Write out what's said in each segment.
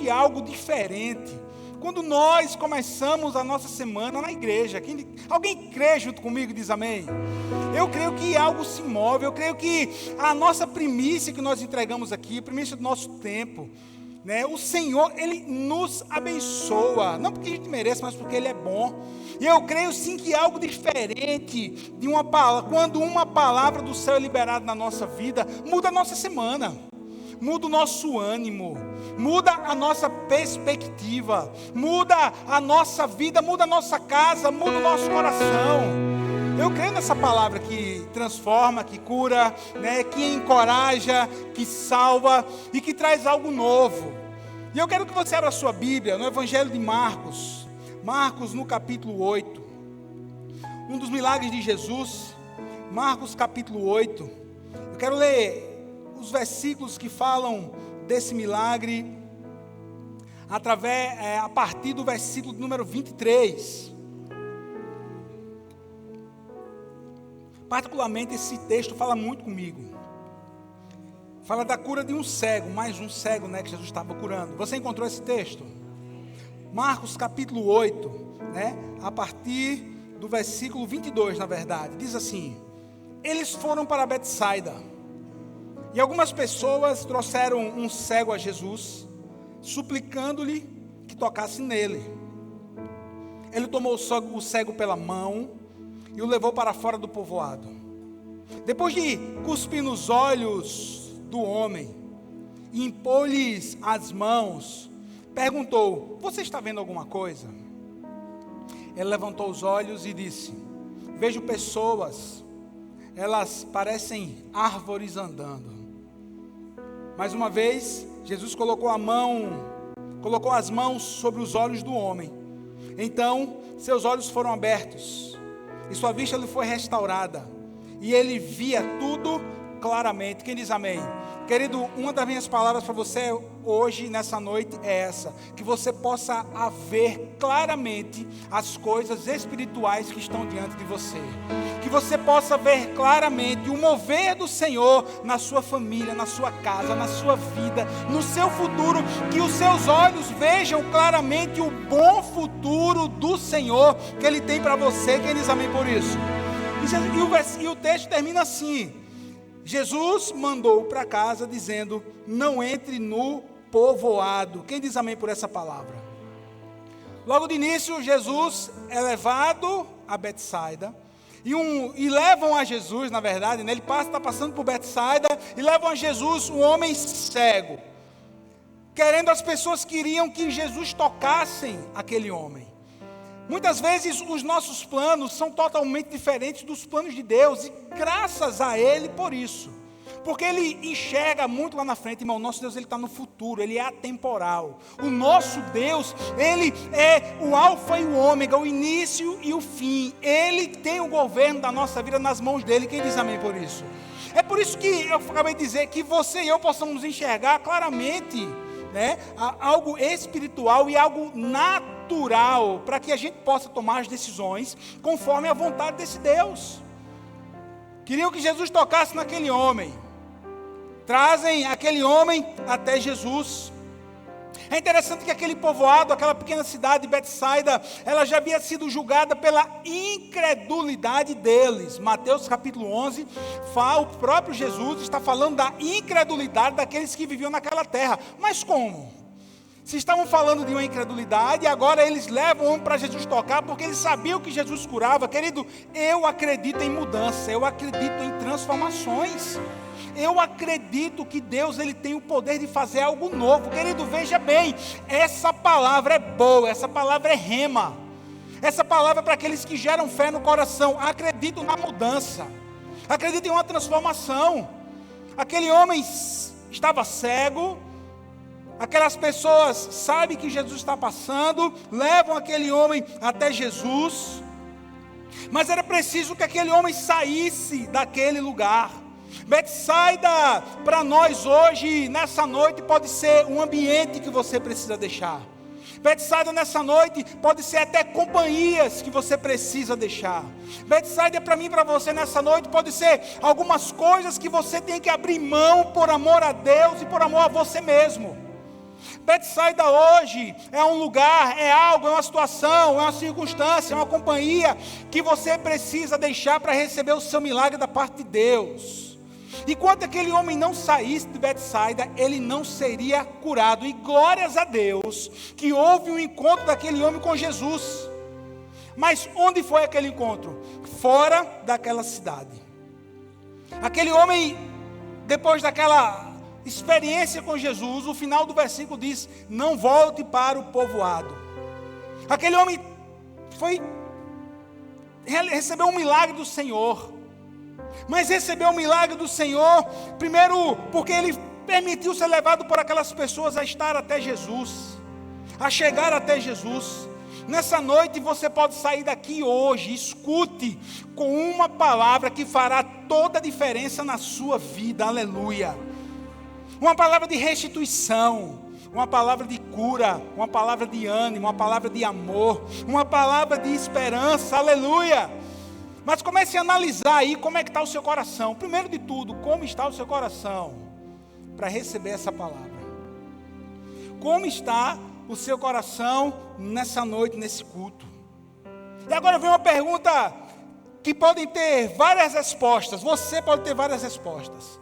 existe algo diferente quando nós começamos a nossa semana na igreja. Alguém crê junto comigo e diz amém? Eu creio que algo se move, eu creio que a nossa primícia que nós entregamos aqui, a primícia do nosso tempo, né? O Senhor, Ele nos abençoa, não porque a gente merece, mas porque Ele é bom. E eu creio sim que algo diferente de uma palavra, quando uma palavra do céu é liberada na nossa vida, muda a nossa semana, muda o nosso ânimo, muda a nossa perspectiva, muda a nossa vida, muda a nossa casa, muda o nosso coração. Eu creio nessa palavra que transforma, que cura, né, que encoraja, que salva e que traz algo novo. E eu quero que você abra a sua Bíblia no Evangelho de Marcos. Marcos no capítulo 8. Um dos milagres de Jesus. Marcos capítulo 8. Eu quero ler os versículos que falam desse milagre a partir do versículo número 23. Particularmente esse texto fala muito comigo. Fala da cura de um cego, mais um cego, né, que Jesus estava curando. Você encontrou esse texto? Marcos capítulo 8, né, a partir do versículo 22, na verdade. Diz assim: eles foram para Betsaida, e algumas pessoas trouxeram um cego a Jesus, suplicando-lhe que tocasse nele. Ele tomou o cego pela mão e o levou para fora do povoado. Depois de cuspir nos olhos do homem e impor-lhes as mãos, perguntou: você está vendo alguma coisa? Ele levantou os olhos e disse: vejo pessoas, elas parecem árvores andando. Mais uma vez, Jesus colocou as mãos sobre os olhos do homem. Então, seus olhos foram abertos e sua vista lhe foi restaurada, e ele via tudo claramente. Quem diz amém? Querido, uma das minhas palavras para você hoje, nessa noite, é essa: que você possa ver claramente as coisas espirituais que estão diante de você, que você possa ver claramente o mover do Senhor na sua família, na sua casa, na sua vida, no seu futuro, que os seus olhos vejam claramente o bom futuro do Senhor que Ele tem para você. Quem diz amém por isso? E o texto termina assim: Jesus mandou para casa dizendo: não entre no povoado. Quem diz amém por essa palavra? Logo de início, Jesus é levado a Betsaida, e levam a Jesus, na verdade, né, ele está passando por Betsaida, e levam a Jesus um homem cego, querendo, as pessoas queriam que Jesus tocasse aquele homem. Muitas vezes os nossos planos são totalmente diferentes dos planos de Deus, e graças a Ele por isso, porque Ele enxerga muito lá na frente, irmão. O nosso Deus, Ele está no futuro, Ele é atemporal. O nosso Deus, Ele é o alfa e o ômega, o início e o fim. Ele tem o governo da nossa vida nas mãos dEle. Quem diz amém por isso? É por isso que eu acabei de dizer que você e eu possamos enxergar claramente, né, algo espiritual e algo natural, para que a gente possa tomar as decisões conforme a vontade desse Deus. Queriam que Jesus tocasse naquele homem, trazem aquele homem até Jesus. É interessante que aquele povoado, aquela pequena cidade de Betsaida, ela já havia sido julgada pela incredulidade deles. Mateus capítulo 11, o próprio Jesus está falando da incredulidade daqueles que viviam naquela terra. Mas como? Se estavam falando de uma incredulidade, agora eles levam o homem para Jesus tocar, porque eles sabiam que Jesus curava. Querido, eu acredito em mudança, eu acredito em transformações. Eu acredito que Deus, Ele tem o poder de fazer algo novo. Querido, veja bem, essa palavra é boa, essa palavra é rema. Essa palavra é para aqueles que geram fé no coração, acreditam na mudança, acreditam em uma transformação. Aquele homem estava cego, aquelas pessoas sabem que Jesus está passando, levam aquele homem até Jesus, mas era preciso que aquele homem saísse daquele lugar. Betsaida, para nós hoje, nessa noite, pode ser um ambiente que você precisa deixar. Betsaida nessa noite pode ser até companhias que você precisa deixar. Betsaida para mim e para você nessa noite pode ser algumas coisas que você tem que abrir mão por amor a Deus e por amor a você mesmo. Betsaida hoje é um lugar, é algo, é uma situação, é uma circunstância, é uma companhia que você precisa deixar para receber o seu milagre da parte de Deus. Enquanto aquele homem não saísse de Betsaida, ele não seria curado. E glórias a Deus que houve um encontro daquele homem com Jesus. Mas onde foi aquele encontro? Fora daquela cidade. Aquele homem, depois daquela experiência com Jesus, o final do versículo diz: não volte para o povoado. Aquele homem recebeu um milagre do Senhor. Mas recebeu o milagre do Senhor, primeiro porque ele permitiu ser levado por aquelas pessoas a estar até Jesus, a chegar até Jesus. Nessa noite você pode sair daqui hoje, escute, com uma palavra que fará toda a diferença na sua vida, aleluia. Uma palavra de restituição, uma palavra de cura, uma palavra de ânimo, uma palavra de amor, uma palavra de esperança, aleluia. Mas comece a analisar aí como é que está o seu coração. Primeiro de tudo, como está o seu coração para receber essa palavra? Como está o seu coração nessa noite, nesse culto? E agora vem uma pergunta que podem ter várias respostas. Você pode ter várias respostas.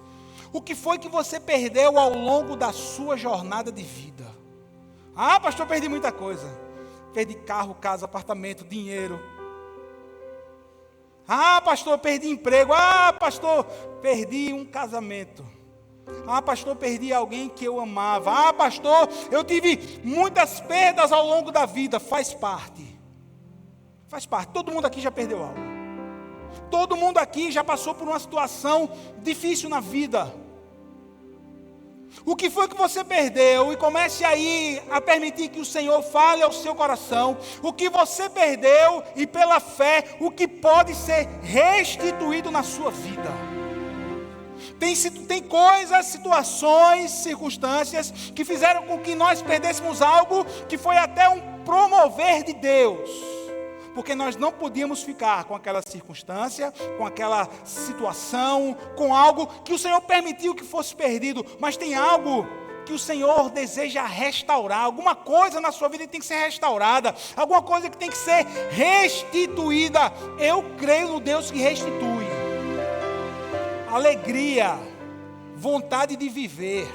O que foi que você perdeu ao longo da sua jornada de vida? Ah, pastor, perdi muita coisa. Perdi carro, casa, apartamento, dinheiro. Ah, pastor, perdi emprego. Ah, pastor, perdi um casamento. Ah, pastor, perdi alguém que eu amava. Ah, pastor, eu tive muitas perdas ao longo da vida. Faz parte. Faz parte. Todo mundo aqui já perdeu algo. Todo mundo aqui já passou por uma situação difícil na vida. O que foi que você perdeu? E comece aí a permitir que o Senhor fale ao seu coração. O que você perdeu e pela fé, o que pode ser restituído na sua vida. Tem coisas, situações, circunstâncias que fizeram com que nós perdêssemos algo que foi até um promover de Deus. Porque nós não podíamos ficar com aquela circunstância, com aquela situação, com algo que o Senhor permitiu que fosse perdido. Mas tem algo que o Senhor deseja restaurar. Alguma coisa na sua vida tem que ser restaurada. Alguma coisa que tem que ser restituída. Eu creio no Deus que restitui. Alegria, vontade de viver.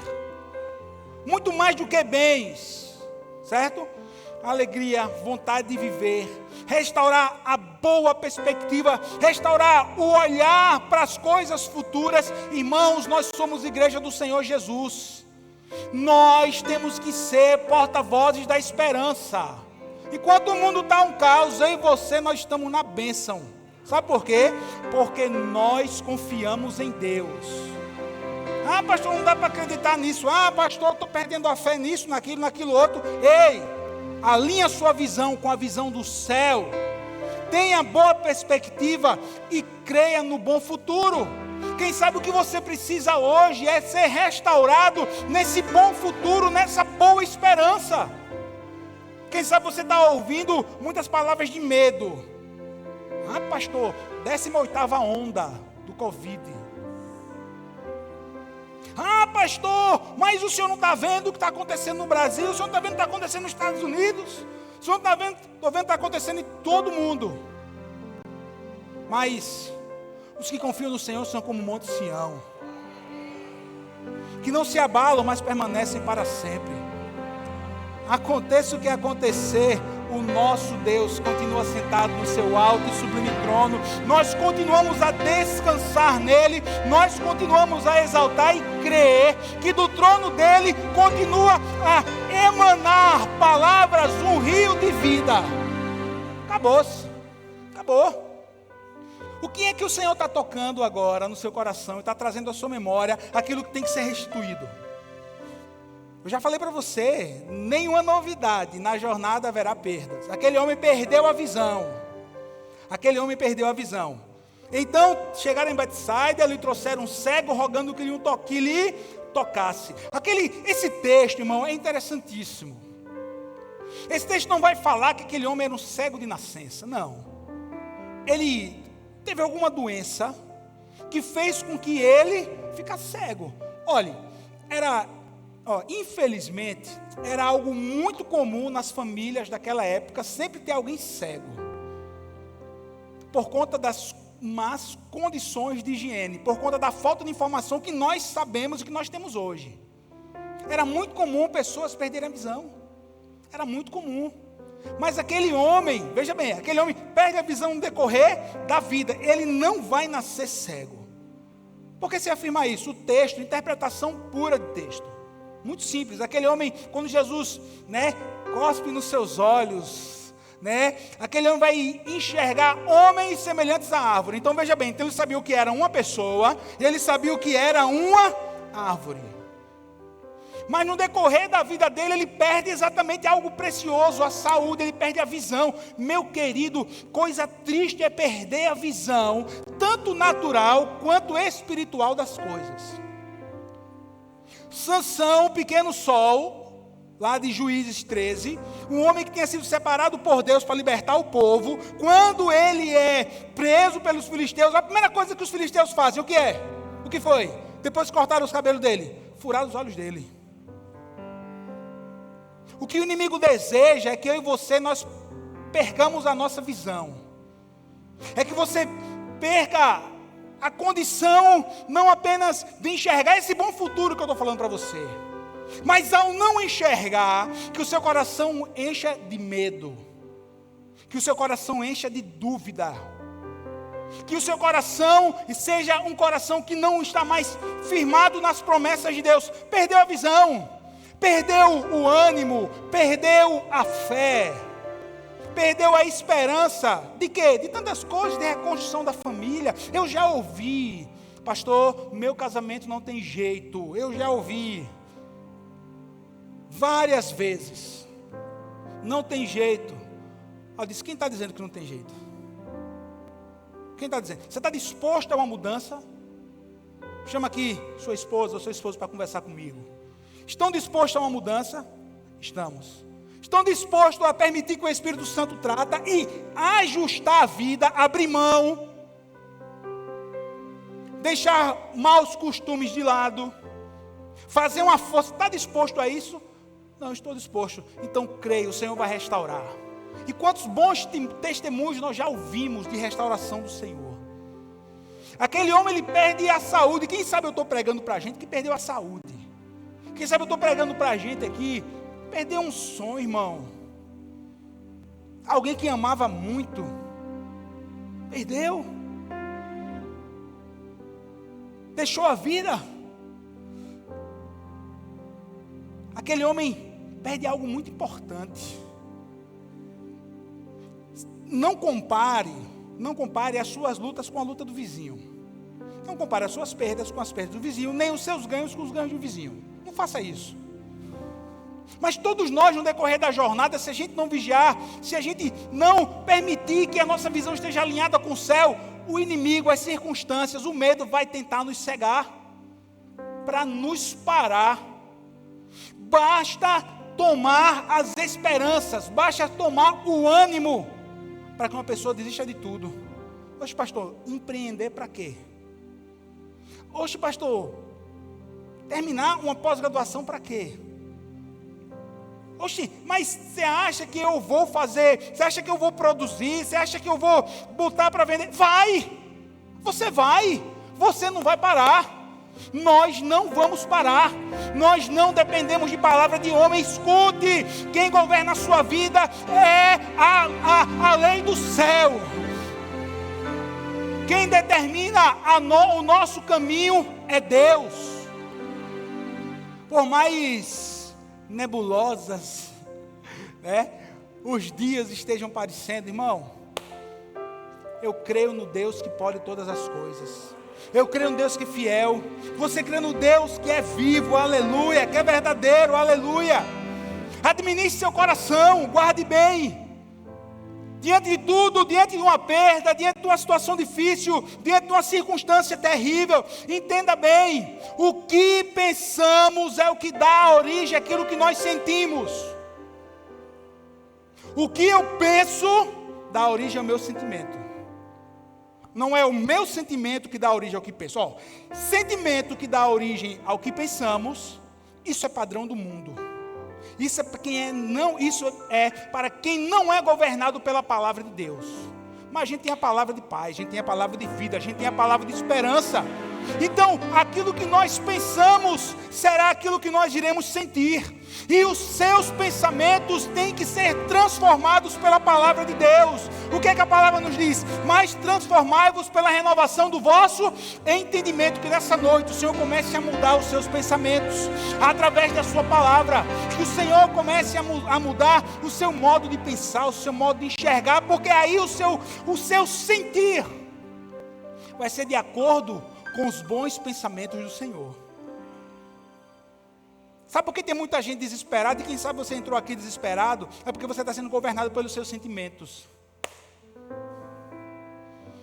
Muito mais do que bens, certo? Alegria, vontade de viver, restaurar a boa perspectiva, restaurar o olhar para as coisas futuras. Irmãos, nós somos igreja do Senhor Jesus, nós temos que ser porta-vozes da esperança. Enquanto o mundo está um caos, eu e você, nós estamos na bênção. Sabe por quê? Porque nós confiamos em Deus. Ah, pastor, não dá para acreditar nisso. Ah, pastor, estou perdendo a fé nisso, naquilo outro. Ei, alinhe a sua visão com a visão do céu. Tenha boa perspectiva e creia no bom futuro. Quem sabe o que você precisa hoje é ser restaurado nesse bom futuro, nessa boa esperança. Quem sabe você está ouvindo muitas palavras de medo. Ah, pastor, 18ª onda do Covid. Ah, pastor, mas o senhor não está vendo o que está acontecendo no Brasil? O senhor não está vendo o que está acontecendo nos Estados Unidos? O senhor não está vendo o que está acontecendo em todo mundo? Mas os que confiam no Senhor são como o Monte Sião, que não se abalam, mas permanecem para sempre. Aconteça o que acontecer, o nosso Deus continua sentado no seu alto e sublime trono. Nós continuamos a descansar nele, nós continuamos a exaltar e crer que do trono dele continua a emanar palavras, um rio de vida. Acabou-se, acabou. O que é que o Senhor está tocando agora no seu coração e está trazendo à sua memória aquilo que tem que ser restituído? Eu já falei para você, nenhuma novidade, na jornada haverá perdas. Aquele homem perdeu a visão. Então, chegaram em Betsaida, lhe trouxeram um cego, rogando que lhe tocasse. Esse texto, irmão, é interessantíssimo. Esse texto não vai falar que aquele homem era um cego de nascença, não. Ele teve alguma doença que fez com que ele ficasse cego. Olha, era Infelizmente, era algo muito comum nas famílias daquela época, sempre ter alguém cego. Por conta das más condições de higiene, por conta da falta de informação que nós sabemos e que nós temos hoje. Era muito comum pessoas perderem a visão. Era muito comum. Mas aquele homem, veja bem, aquele homem perde a visão no decorrer da vida. Ele não vai nascer cego. Por que se afirma isso? O texto, interpretação pura de texto. Muito simples. Aquele homem, quando Jesus, cospe nos seus olhos, aquele homem vai enxergar homens semelhantes à árvore. Então veja bem, então ele sabia o que era uma pessoa, e ele sabia o que era uma árvore. Mas no decorrer da vida dele, ele perde exatamente algo precioso, a saúde, ele perde a visão. Meu querido, coisa triste é perder a visão, tanto natural quanto espiritual das coisas. Sansão, pequeno sol, lá de Juízes 13, um homem que tinha sido separado por Deus para libertar o povo, quando ele é preso pelos filisteus, a primeira coisa que os filisteus fazem, o que é? O que foi? Depois de cortar os cabelos dele, furar os olhos dele. O que o inimigo deseja é que eu e você, nós percamos a nossa visão. É que você perca a condição, não apenas de enxergar esse bom futuro que eu estou falando para você, mas ao não enxergar, que o seu coração encha de medo, que o seu coração encha de dúvida, que o seu coração seja um coração que não está mais firmado nas promessas de Deus. Perdeu a visão. Perdeu o ânimo, perdeu a fé, perdeu a esperança. De quê? De tantas coisas, de reconstrução da família. Eu já ouvi, pastor, meu casamento não tem jeito. Eu já ouvi várias vezes. Não tem jeito. Eu disse, quem está dizendo que não tem jeito? Quem está dizendo? Você está disposto a uma mudança? Chama aqui sua esposa ou seu esposo para conversar comigo. Estão dispostos a uma mudança? Estamos. Estão dispostos a permitir que o Espírito Santo trata e ajustar a vida, abrir mão, deixar maus costumes de lado, fazer uma força? Está disposto a isso? Não, estou disposto. Então creio, o Senhor vai restaurar. E quantos bons testemunhos nós já ouvimos de restauração do Senhor. Aquele homem, ele perde a saúde. Quem sabe eu estou pregando para a gente que perdeu a saúde. Quem sabe eu estou pregando para a gente aqui, perdeu um sonho, irmão. Alguém que amava muito, perdeu. Deixou a vida. Aquele homem perde algo muito importante. Não compare as suas lutas com a luta do vizinho. Não compare as suas perdas com as perdas do vizinho, nem os seus ganhos com os ganhos do vizinho. Não faça isso. Mas todos nós, no decorrer da jornada, se a gente não vigiar, se a gente não permitir que a nossa visão esteja alinhada com o céu, o inimigo, as circunstâncias, o medo vai tentar nos cegar, para nos parar. Basta tomar as esperanças, basta tomar o ânimo, para que uma pessoa desista de tudo. Oxe, pastor, empreender para quê? Oxe, pastor, terminar uma pós-graduação para quê? Oxe, mas você acha que eu vou fazer? Você acha que eu vou produzir? Você acha que eu vou botar para vender? Vai! Você vai! Você não vai parar. Nós não vamos parar. Nós não dependemos de palavra de homem. Escute, quem governa a sua vida é a lei do céu. Quem determina o nosso caminho é Deus. Por mais nebulosas, os dias estejam parecendo, irmão, eu creio no Deus que pode todas as coisas. Eu creio no Deus que é fiel. Você crê no Deus que é vivo, aleluia, que é verdadeiro, aleluia. Administre seu coração, guarde bem. Diante de tudo, diante de uma perda, diante de uma situação difícil, diante de uma circunstância terrível, entenda bem, o que pensamos é o que dá origem àquilo que nós sentimos. O que eu penso dá origem ao meu sentimento. Não é o meu sentimento que dá origem ao que penso. Sentimento que dá origem ao que pensamos, Isso é padrão do mundo. Isso é para quem não é governado pela palavra de Deus. Mas a gente tem a palavra de paz, a gente tem a palavra de vida, a gente tem a palavra de esperança. Então, aquilo que nós pensamos será aquilo que nós iremos sentir. E os seus pensamentos têm que ser transformados pela palavra de Deus. O que é que a palavra nos diz? Mas transformai-vos pela renovação do vosso entendimento. Que nessa noite o Senhor comece a mudar os seus pensamentos através da sua palavra. Que o Senhor comece a mudar o seu modo de pensar, o seu modo de enxergar. Porque aí o seu sentir vai ser de acordo com os bons pensamentos do Senhor. Sabe por que tem muita gente desesperada? E quem sabe você entrou aqui desesperado, é porque você está sendo governado pelos seus sentimentos.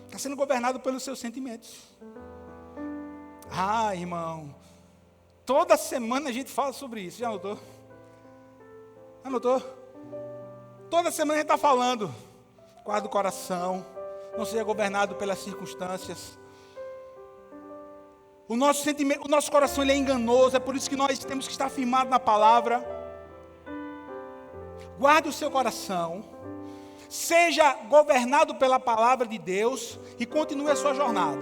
Está sendo governado pelos seus sentimentos. Ah, irmão, toda semana a gente fala sobre isso. Já notou? Já notou? Toda semana a gente está falando. Guarda o coração, não seja governado pelas circunstâncias. O nosso coração ele é enganoso, é por isso que nós temos que estar firmados na palavra. Guarde o seu coração, seja governado pela palavra de Deus e continue a sua jornada.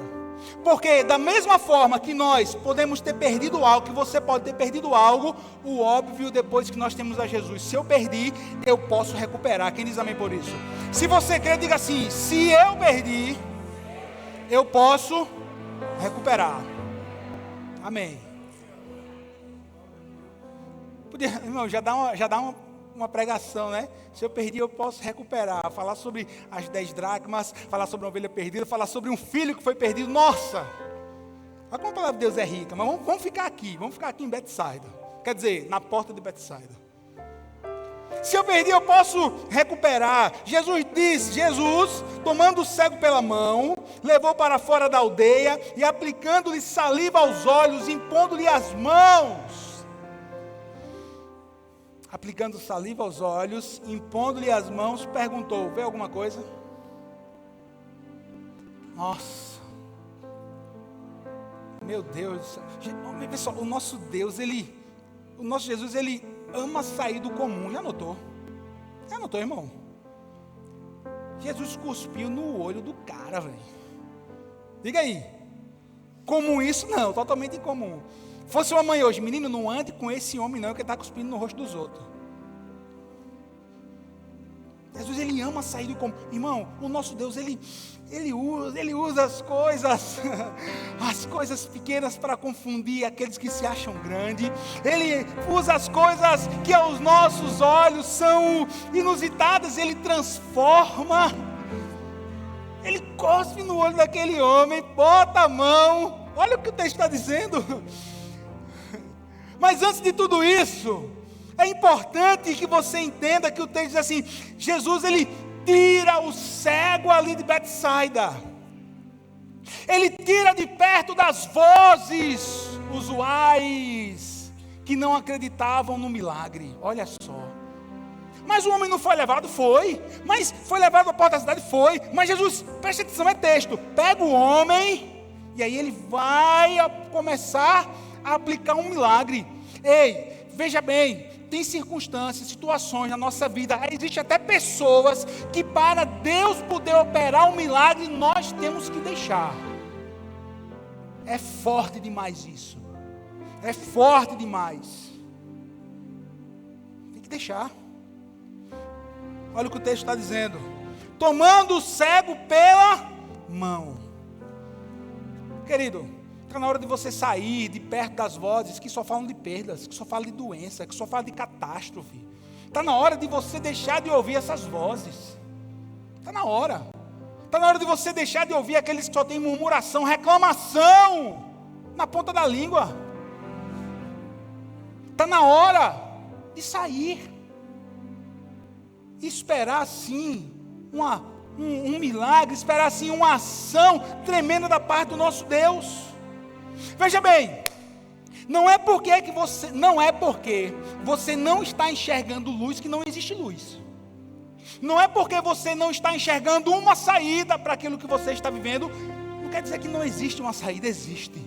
Porque da mesma forma que nós podemos ter perdido algo, que você pode ter perdido algo, o óbvio depois que nós temos a Jesus, se eu perdi, eu posso recuperar. Quem diz amém por isso? Se você crê, diga assim: se eu perdi, eu posso recuperar. Amém. Irmão, já dá uma pregação, né? Se eu perdi, eu posso recuperar. Falar sobre as 10 dracmas, falar sobre uma ovelha perdida, falar sobre um filho que foi perdido. Nossa! Olha como a palavra de Deus é rica. Mas vamos ficar aqui em Betsaida. Quer dizer, na porta de Betsaida. Se eu perdi, eu posso recuperar. Jesus, tomando o cego pela mão, levou para fora da aldeia e aplicando-lhe saliva aos olhos, impondo-lhe as mãos. Aplicando saliva aos olhos, impondo-lhe as mãos, perguntou: vê alguma coisa? Nossa. Meu Deus. Pessoal, o nosso Deus, o nosso Jesus, ele ama sair do comum. Já notou? Já notou, irmão? Jesus cuspiu no olho do cara, velho. Diga aí. Comum isso? Não, totalmente incomum. Fosse uma mãe hoje: menino, não ande com esse homem não, que está cuspindo no rosto dos outros. Jesus, ele ama sair do comum. Irmão, o nosso Deus, ele usa as coisas pequenas para confundir aqueles que se acham grandes. Ele usa as coisas que aos nossos olhos são inusitadas, ele transforma. Ele cospe no olho daquele homem, bota a mão. Olha o que o texto está dizendo. Mas antes de tudo isso, é importante que você entenda que o texto diz assim: Jesus, ele tira o cego ali de Betsaida. Ele tira de perto das vozes usuais que não acreditavam no milagre. Olha só. Mas o homem não foi levado? Foi. Mas foi levado à porta da cidade? Foi. Mas Jesus, preste atenção, é texto. Pega o homem e aí ele vai começar a aplicar um milagre. Ei, veja bem. Tem circunstâncias, situações na nossa vida. Existem até pessoas que para Deus poder operar um milagre, nós temos que deixar. É forte demais isso. É forte demais. Tem que deixar. Olha o que o texto está dizendo. Tomando o cego pela mão. Querido, está na hora de você sair de perto das vozes que só falam de perdas, que só falam de doença, que só falam de catástrofe. Está na hora de você deixar de ouvir essas vozes. Está na hora. Está na hora de você deixar de ouvir aqueles que só têm murmuração, reclamação na ponta da língua. Está na hora de sair. Esperar assim um milagre, esperar assim uma ação tremenda da parte do nosso Deus. Veja bem, não é porque você não está enxergando luz que não existe luz. Não é porque você não está enxergando uma saída para aquilo que você está vivendo, não quer dizer que não existe uma saída, existe.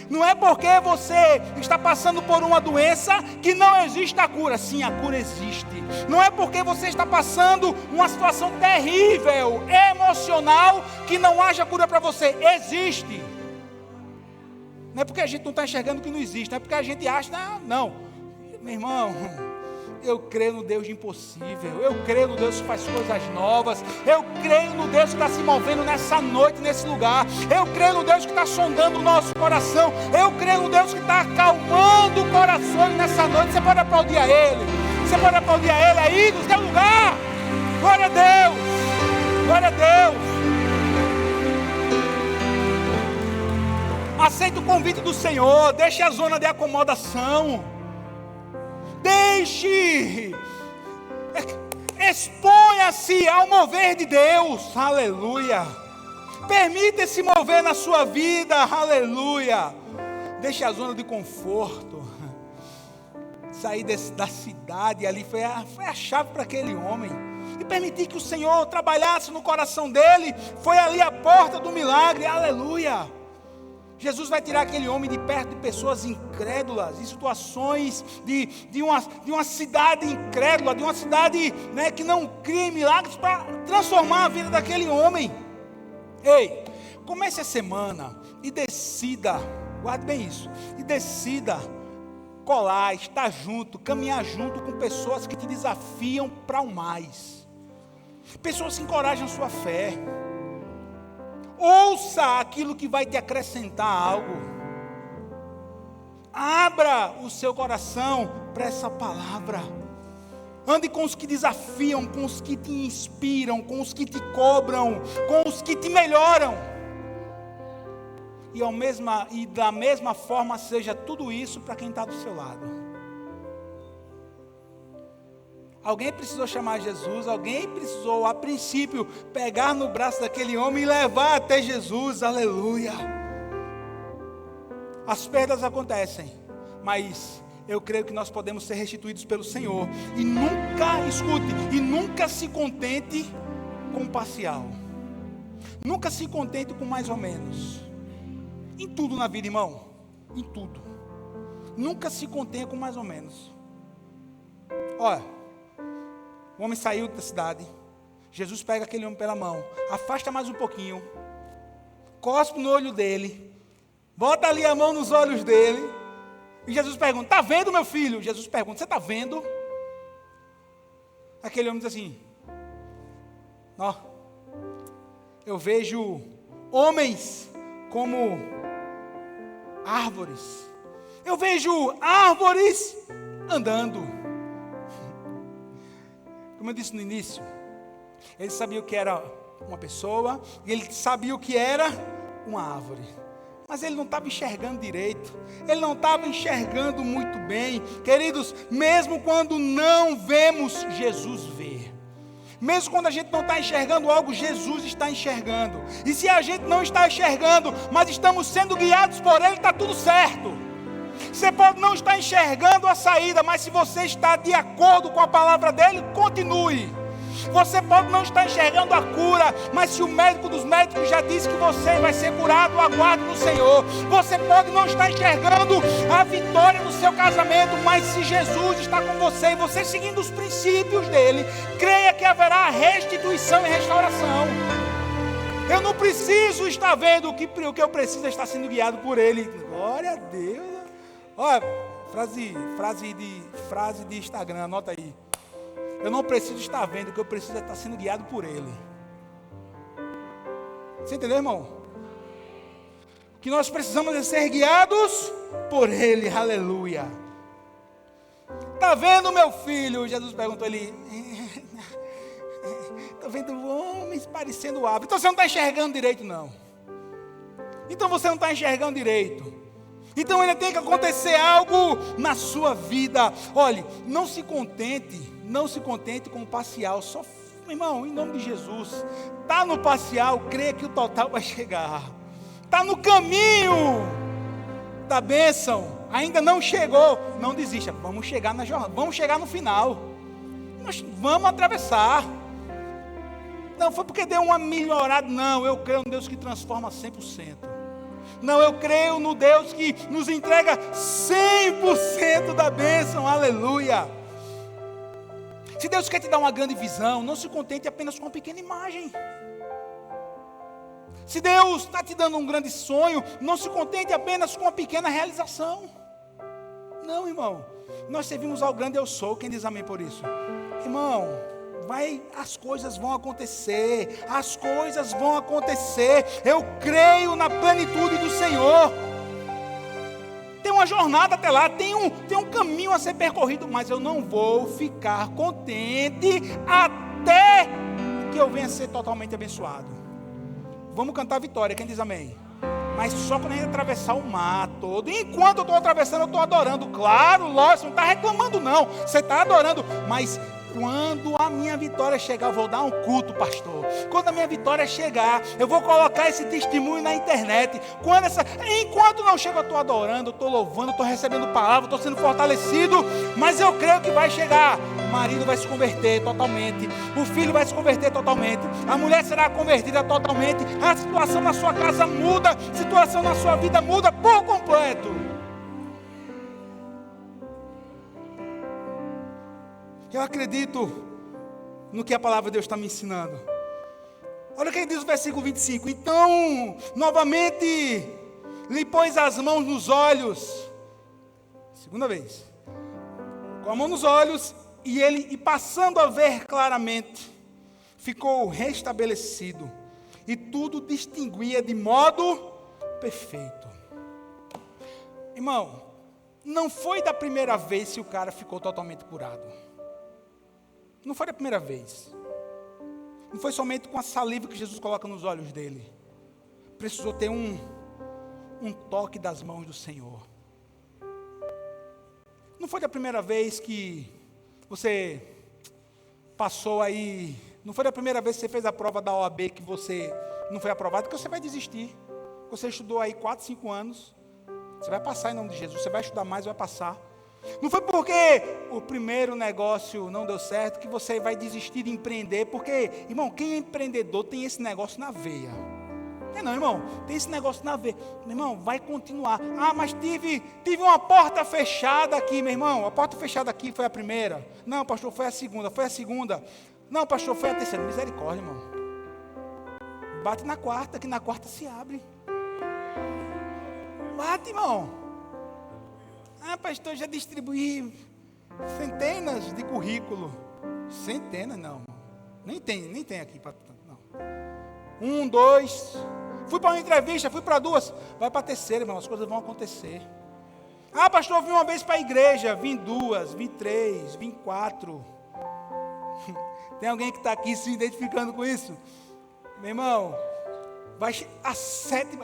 Não é porque você está passando por uma doença que não existe a cura. Sim, a cura existe. Não é porque você está passando uma situação terrível, emocional, que não haja cura para você. Existe. Não é porque a gente não está enxergando que não existe. Não é porque a gente acha, não. Meu irmão, eu creio no Deus de impossível. Eu creio no Deus que faz coisas novas. Eu creio no Deus que está se movendo nessa noite, nesse lugar. Eu creio no Deus que está sondando o nosso coração. Eu creio no Deus que está acalmando corações nessa noite. Você pode aplaudir a Ele. Você pode aplaudir a Ele aí no seu lugar. Glória a Deus. Glória a Deus. Aceita o convite do Senhor. Deixe a zona de acomodação. Deixe. Exponha-se ao mover de Deus. Aleluia. Permita esse mover na sua vida. Aleluia. Deixe a zona de conforto. Sair da cidade ali foi a chave para aquele homem. E permitir que o Senhor trabalhasse no coração dele. Foi ali a porta do milagre. Aleluia. Jesus vai tirar aquele homem de perto de pessoas incrédulas, em situações de uma cidade incrédula, de uma cidade, né, que não cria milagres, para transformar a vida daquele homem. Ei, comece a semana e decida, guarde bem isso, e decida colar, estar junto, caminhar junto com pessoas que te desafiam para o mais, pessoas que encorajam a sua fé. Ouça aquilo que vai te acrescentar algo. Abra o seu coração para essa palavra. Ande com os que desafiam, com os que te inspiram, com os que te cobram, com os que te melhoram. E da mesma forma seja tudo isso para quem está do seu lado. Alguém precisou chamar Jesus, alguém precisou, a princípio, pegar no braço daquele homem e levar até Jesus, aleluia. As perdas acontecem, mas eu creio que nós podemos ser restituídos pelo Senhor. E nunca se contente com parcial. Nunca se contente com mais ou menos. Em tudo na vida, irmão, em tudo. Nunca se contenha com mais ou menos. Olha. O homem saiu da cidade. Jesus pega aquele homem pela mão. Afasta mais um pouquinho. Cospe no olho dele. Bota ali a mão nos olhos dele. E Jesus pergunta: está vendo, meu filho? Jesus pergunta: você está vendo? Aquele homem diz assim: ó, eu vejo homens como árvores. Eu vejo árvores andando. Como eu disse no início, ele sabia o que era uma pessoa, e ele sabia o que era uma árvore, mas ele não estava enxergando direito, ele não estava enxergando muito bem. Queridos, mesmo quando não vemos, Jesus vê. Mesmo quando a gente não está enxergando algo, Jesus está enxergando. E se a gente não está enxergando, mas estamos sendo guiados por Ele, está tudo certo. Você pode não estar enxergando a saída, mas se você está de acordo com a palavra dele, continue. Você pode não estar enxergando a cura, mas se o médico dos médicos já disse que você vai ser curado, aguarde no Senhor. Você pode não estar enxergando a vitória no seu casamento, mas se Jesus está com você e você seguindo os princípios dele, creia que haverá restituição e restauração. Eu não preciso estar vendo o que eu preciso é estar sendo guiado por ele. Glória a Deus. Olha, frase de Instagram, anota aí. Eu não preciso estar vendo, o que eu preciso é estar sendo guiado por Ele. Você entendeu, irmão? O que nós precisamos é ser guiados por Ele, aleluia. Está vendo, meu filho? Jesus perguntou ali. Estou vendo homens parecendo árvores. Então você não está enxergando direito, não. Então você não está enxergando direito. Então ainda tem que acontecer algo na sua vida. Olhe, não se contente com o parcial. Só, irmão, em nome de Jesus, está no parcial, creia que o total vai chegar. Está no caminho da bênção, ainda não chegou. Não desista, vamos chegar na jornada, vamos chegar no final. Nós vamos atravessar. Não foi porque deu uma melhorada, não. Eu creio em Deus que transforma 100%. Não, eu creio no Deus que nos entrega 100% da bênção, aleluia. Se Deus quer te dar uma grande visão, não se contente apenas com uma pequena imagem. Se Deus está te dando um grande sonho, não se contente apenas com uma pequena realização. Não, irmão, nós servimos ao grande eu sou, quem diz amém por isso? Irmão, as coisas vão acontecer, eu creio na plenitude do Senhor. Tem uma jornada até lá, tem um caminho a ser percorrido, mas eu não vou ficar contente até que eu venha a ser totalmente abençoado. Vamos cantar vitória, quem diz amém? Mas só quando a gente atravessar o mar todo. Enquanto eu estou atravessando, eu estou adorando. Claro, lógico, você não está reclamando não, você está adorando, mas quando a minha vitória chegar, eu vou dar um culto, pastor. Quando a minha vitória chegar, eu vou colocar esse testemunho na internet. Enquanto não chega, eu estou adorando, eu estou louvando, estou recebendo palavra, estou sendo fortalecido. Mas eu creio que vai chegar. O marido vai se converter totalmente. O filho vai se converter totalmente. A mulher será convertida totalmente. A situação na sua casa muda. A situação na sua vida muda por completo. Eu acredito no que a palavra de Deus está me ensinando. Olha o que diz o versículo 25. Então, novamente, lhe pôs as mãos nos olhos. Segunda vez. Com a mão nos olhos, e passando a ver claramente, ficou restabelecido. E tudo distinguia de modo perfeito. Irmão, não foi da primeira vez que o cara ficou totalmente curado. Não foi da primeira vez. Não foi somente com a saliva que Jesus coloca nos olhos dele. Precisou ter um toque das mãos do Senhor. Não foi da primeira vez que você passou aí. Não foi da primeira vez que você fez a prova da OAB que você não foi aprovado, que você vai desistir. Você estudou aí 4, 5 anos. Você vai passar em nome de Jesus. Você vai estudar mais e vai passar. Não foi porque o primeiro negócio não deu certo que você vai desistir de empreender, porque, irmão, quem é empreendedor tem esse negócio na veia. Não, irmão, tem esse negócio na veia. Meu irmão, vai continuar. Ah, mas tive uma porta fechada aqui, meu irmão. A porta fechada aqui foi a primeira. Não, pastor, foi a segunda. Não, pastor, foi a terceira. Misericórdia, irmão. Bate na quarta, que na quarta se abre. Bate, irmão. Ah, pastor, já distribuí centenas de currículo. Centenas, não. Nem tem aqui. Não. 1, 2. Fui para uma entrevista, fui para 2. Vai para a terceira, irmão. As coisas vão acontecer. Ah, pastor, vim uma vez para a igreja. Vim 2, vim 3, vim 4. Tem alguém que está aqui se identificando com isso? Meu irmão, a sétima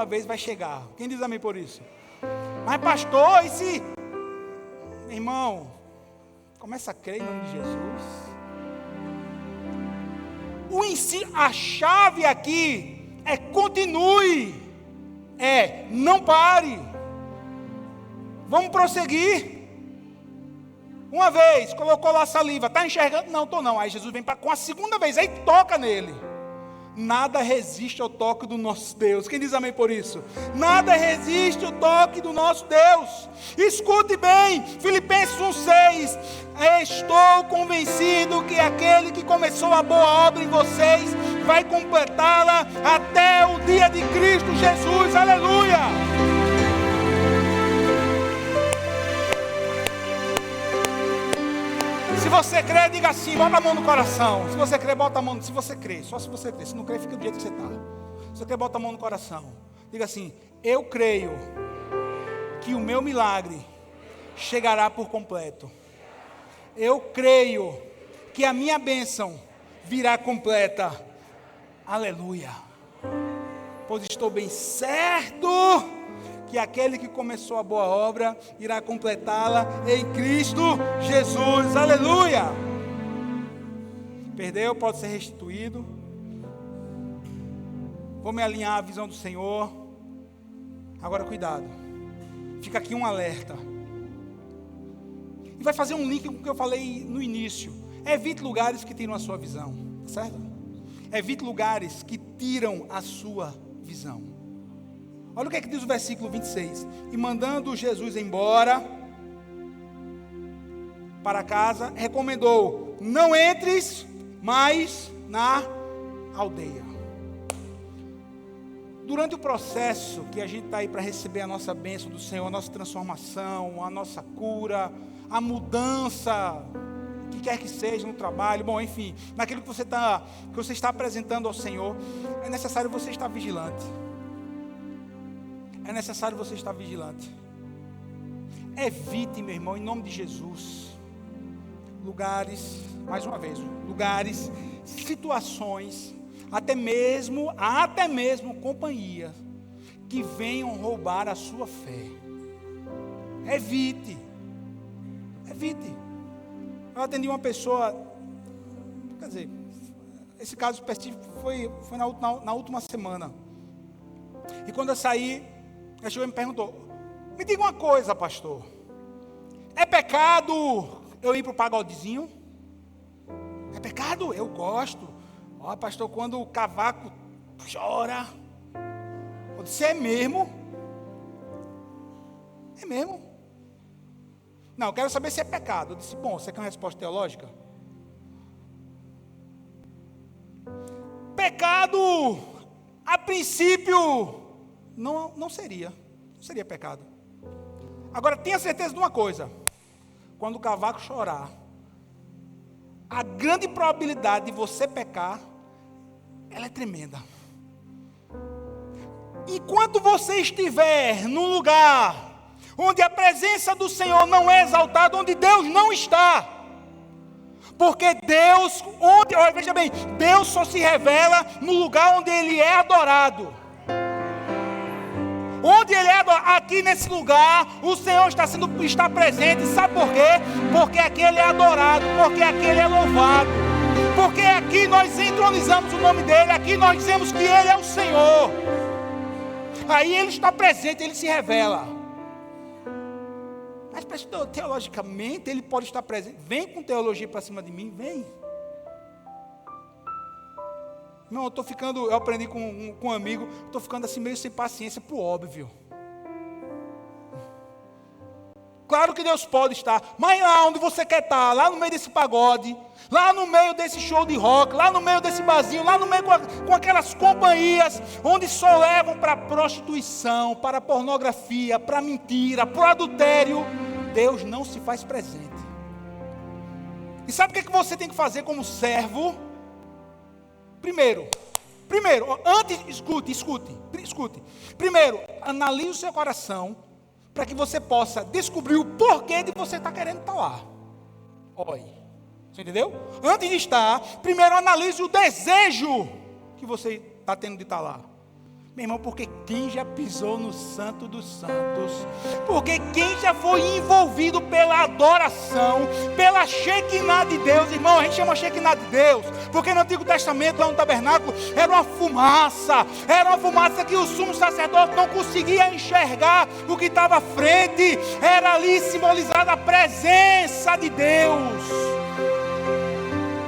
vez vai chegar. Quem diz amém por isso? Mas pastor, e se... Meu irmão, começa a crer em nome de Jesus. A chave aqui é continue. Não pare. Vamos prosseguir. Uma vez, colocou lá a saliva. Está enxergando? Não, estou não. Aí Jesus vem com a segunda vez, aí toca nele. Nada resiste ao toque do nosso Deus. Quem diz amém por isso? Nada resiste ao toque do nosso Deus. Escute bem, Filipenses 1,6. Estou convencido que aquele que começou a boa obra em vocês vai completá-la até o dia de Cristo Jesus. Aleluia! Se você crê, diga assim, bota a mão no coração. Se você crê, bota a mão. Se você crê, só se você crê. Se não crê, fica do jeito que você está. Se você crê, bota a mão no coração. Diga assim, eu creio que o meu milagre chegará por completo. Eu creio que a minha bênção virá completa. Aleluia. Pois estou bem certo que aquele que começou a boa obra irá completá-la em Cristo Jesus. Aleluia! Perdeu, pode ser restituído. Vou me alinhar à visão do Senhor. Agora cuidado. Fica aqui um alerta. E vai fazer um link com o que eu falei no início. Evite lugares que tiram a sua visão. Certo? Evite lugares que tiram a sua visão. visão. Olha o que é que diz o versículo 26. E mandando Jesus embora para casa, recomendou: não entres mais na aldeia. Durante o processo que a gente está aí para receber a nossa bênção do Senhor, a nossa transformação, a nossa cura, a mudança, o que quer que seja no trabalho, bom, enfim, naquilo que você está apresentando ao Senhor, é necessário você estar vigilante. É necessário você estar vigilante. Evite, meu irmão, em nome de Jesus, lugares, mais uma vez, lugares, situações, até mesmo companhias que venham roubar a sua fé. Evite. Eu atendi uma pessoa, quer dizer, esse caso específico foi na última semana. E quando eu saí, ela chegou e me perguntou: me diga uma coisa, pastor, é pecado eu ir para o pagodezinho? É pecado? Eu gosto. Ó, pastor, quando o cavaco chora, eu disse: é mesmo? É mesmo? Não, eu quero saber se é pecado. Eu disse: bom, você quer uma resposta teológica? Pecado, a princípio, não seria pecado. Agora, tenha certeza de uma coisa: quando o cavaco chorar, a grande probabilidade de você pecar, ela é tremenda. Enquanto você estiver num lugar onde a presença do Senhor não é exaltada, onde Deus não está, porque Deus, veja bem, Deus só se revela no lugar onde Ele é adorado. Onde Ele é adorado, aqui nesse lugar, o Senhor está presente. Sabe por quê? Porque aqui Ele é adorado, porque aqui Ele é louvado, porque aqui nós entronizamos o nome dEle, aqui nós dizemos que Ele é o Senhor. Aí Ele está presente, Ele se revela. Mas teologicamente Ele pode estar presente. Vem com teologia para cima de mim, vem. Não, eu aprendi com um amigo, estou ficando assim meio sem paciência para o óbvio. Claro que Deus pode estar, mas lá onde você quer estar, lá no meio desse pagode, lá no meio desse show de rock, lá no meio desse barzinho, lá no meio com aquelas companhias, onde só levam para prostituição, para pornografia, para mentira, para o adultério, Deus não se faz presente. E sabe o que você tem que fazer como servo? Primeiro, escute. Primeiro, analise o seu coração, para que você possa descobrir o porquê de você estar querendo estar lá. Olha, você entendeu? Antes de estar, primeiro analise o desejo que você está tendo de estar lá. Meu irmão, porque quem já pisou no Santo dos Santos, porque quem já foi envolvido pela adoração, pela Shekinah de Deus, irmão, a gente chama Shekinah de Deus, porque no Antigo Testamento, lá no tabernáculo, era uma fumaça que o sumo sacerdote não conseguia enxergar o que estava à frente, era ali simbolizada a presença de Deus,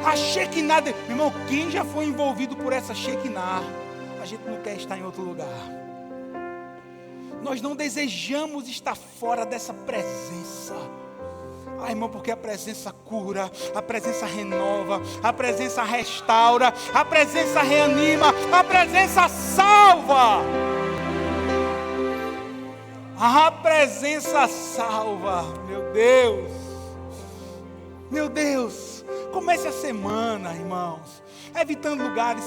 a Shekinah, meu irmão, quem já foi envolvido por essa Shekinah, a gente não quer estar em outro lugar. Nós não desejamos estar fora dessa presença. Irmão, porque a presença cura, a presença renova, a presença restaura, a presença reanima, a presença salva. A presença salva, meu Deus, comece a semana, irmãos, evitando lugares,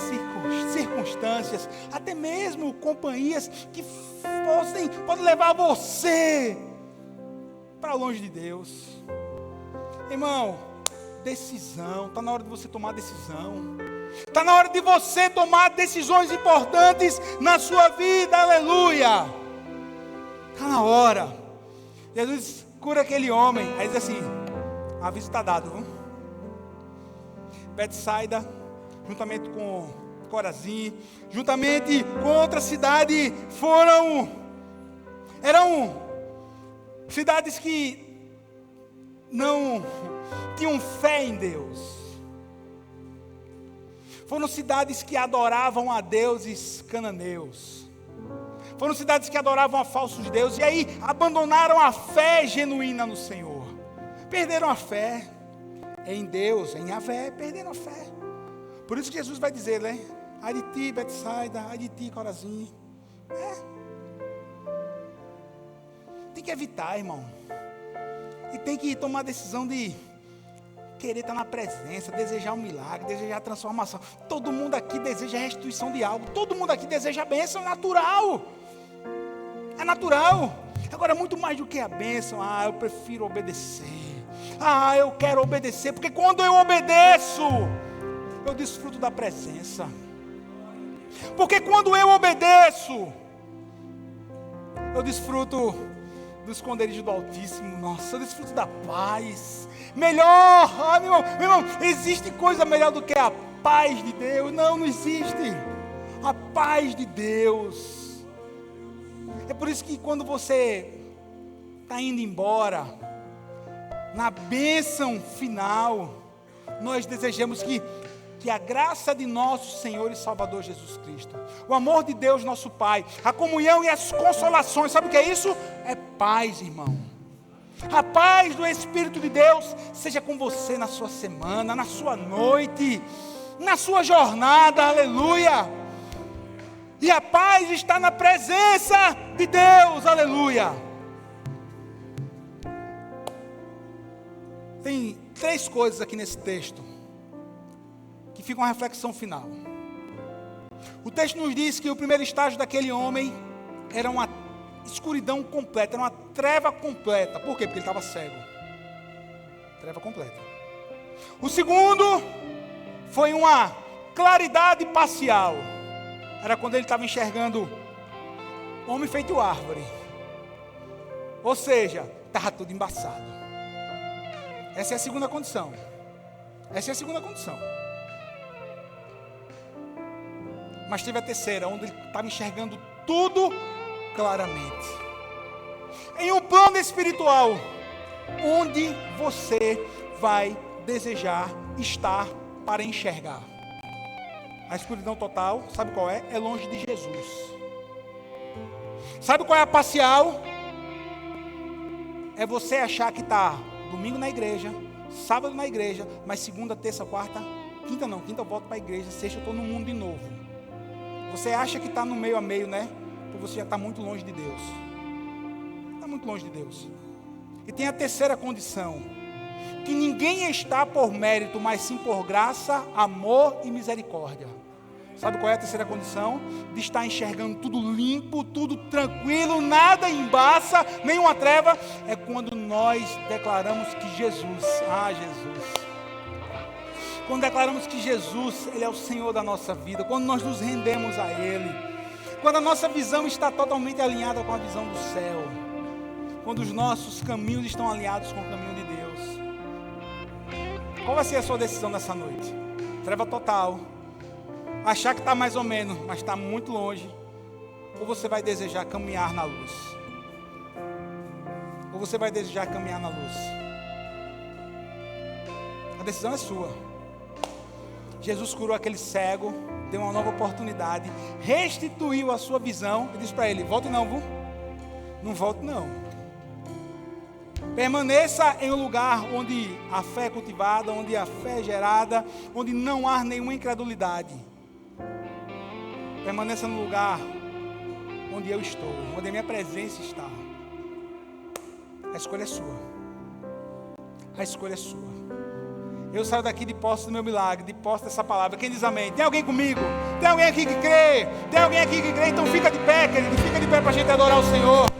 circunstâncias, até mesmo companhias que podem levar você para longe de Deus. Irmão, decisão, está na hora de você tomar decisão, está na hora de você tomar decisões importantes na sua vida, aleluia, está na hora. Jesus cura aquele homem, aí diz assim, aviso está dado, viu? Betsaida, juntamente com Corazim, juntamente com outra cidade, eram cidades que não tinham fé em Deus, foram cidades que adoravam a deuses cananeus, Foram cidades que adoravam a falsos deuses. E aí abandonaram a fé genuína no Senhor. Perderam a fé em Deus, em Yahvé. Perderam a fé. Por isso que Jesus vai dizer, né? Ai de ti, Betsaida, ai de ti, Corazim. Tem que evitar, irmão. E tem que tomar a decisão de querer estar na presença, desejar um milagre, desejar a transformação. Todo mundo aqui deseja a restituição de algo. Todo mundo aqui deseja a bênção, é natural. É natural. Agora, muito mais do que a bênção, eu prefiro obedecer. Eu quero obedecer, porque quando eu obedeço, eu desfruto da presença. Porque quando eu obedeço, eu desfruto do esconderijo do Altíssimo. Nossa, eu desfruto da paz. Melhor, meu irmão, existe coisa melhor do que a paz de Deus? Não existe. A paz de Deus. É por isso que quando você está indo embora, na bênção final, nós desejamos que a graça de nosso Senhor e Salvador Jesus Cristo, o amor de Deus nosso Pai, a comunhão e as consolações, sabe o que é isso? É paz, irmão. A paz do Espírito de Deus seja com você na sua semana, na sua noite, na sua jornada, aleluia. E a paz está na presença de Deus, aleluia. Tem 3 coisas aqui nesse texto que fica uma reflexão final. O texto nos diz que o primeiro estágio daquele homem era uma escuridão completa, era uma treva completa. Por quê? Porque ele estava cego. Treva completa. O segundo foi uma claridade parcial. Era quando ele estava enxergando homem feito árvore. Ou seja, estava tudo embaçado. Essa é a segunda condição. Essa é a segunda condição. Mas teve a terceira, onde ele estava enxergando tudo claramente. Em um plano espiritual, onde você vai desejar estar para enxergar? A escuridão total, sabe qual é? É longe de Jesus. Sabe qual é a parcial? É você achar que está domingo na igreja, sábado na igreja, mas segunda, terça, quarta, quinta não, quinta eu volto para a igreja, sexta eu estou no mundo de novo. Você acha que está no meio a meio, né? Porque você já está muito longe de Deus. Está muito longe de Deus. E tem a terceira condição, que ninguém está por mérito, mas sim por graça, amor e misericórdia. Sabe qual é a terceira condição? De estar enxergando tudo limpo, tudo tranquilo, nada embaça, nenhuma treva. É quando nós declaramos que Jesus, quando declaramos que Jesus, Ele é o Senhor da nossa vida, quando nós nos rendemos a Ele, quando a nossa visão está totalmente alinhada com a visão do céu, quando os nossos caminhos estão alinhados com o caminho de Deus. Qual vai ser a sua decisão nessa noite? Treva total, achar que está mais ou menos, mas está muito longe, ou você vai desejar caminhar na luz? Ou você vai desejar caminhar na luz? A decisão é sua. Jesus curou aquele cego, deu uma nova oportunidade, restituiu a sua visão e disse para ele: volte não, viu? Não volte não. Permaneça em um lugar onde a fé é cultivada, onde a fé é gerada, onde não há nenhuma incredulidade. Permaneça no lugar onde eu estou, onde a minha presença está. A escolha é sua. A escolha é sua. Eu saio daqui de posse do meu milagre, de posse dessa palavra. Quem diz amém? Tem alguém comigo? Tem alguém aqui que crê? Tem alguém aqui que crê? Então fica de pé, querido. Fica de pé para a gente adorar o Senhor.